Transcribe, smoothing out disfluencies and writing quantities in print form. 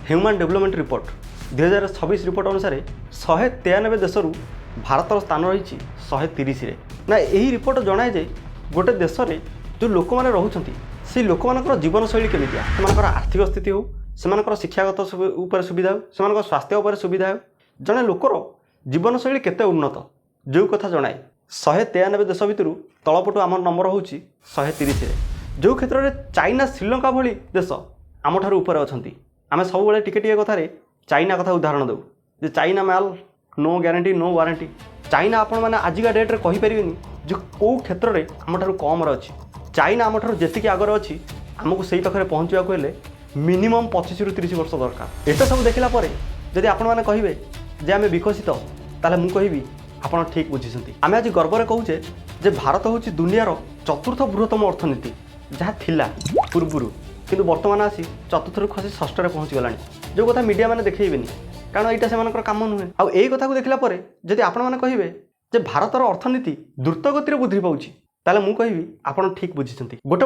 Human development report 2026 report अनुसार 193 देशरू भारतर स्थान रही 130 ना यही रिपोर्ट जनाए जे गोटे देश में जो लोक मैंने रोच से लोक मान जीवनशैली केमी से आर्थिक स्थिति हो से शिक्षागत उपर सुविधा हो से स्वास्थ्य उपर सुविधा हो जड़े लोकर जीवनशैली केते उन्नत जो कथा जनाए 193 देश भितर तलपटू आम नंबर हूँ 130 जो क्षेत्र में चाइना श्रीलंका भली देश आम ठार ऊपर अच्छा आम सब टिके कथार चाइना कथा उदाहरण दौ जे चाइना माल no guarantee no warranty China आपण मैंने आजिका डेट्रे कहींपर जो कौ क्षेत्र में आम ठार कम अच्छी चाइना आम ठार जी आगर अच्छी आमको से पाखे पहुँचवाक मिनिमम 25 ରୁ 30 वर्ष दरकार। एत सब देखला जदि आपण मैंने कहे जे आम विकसित ताले मु कहबी आपण ठीक बुझी आम आज गर्व में कहूचे जे भारत हूँ दुनियार चतुर्थ बृहत्तम अर्थनीति जहाँ थिला पूर्व किंतु वर्तमान आसी चतुर्थ रु खसी षष्ठ पहुँची गलानी जो कथा मीडिया मैंने देखेबेनी कारण यहाँ से कम नुहे आ यही कथा को देखला जदि आपण मैंने कहे जे भारतर अर्थनीति द्रुत गति वृद्धि पाऊँ ताले मु कहबी आपण ठीक बुझी गोटे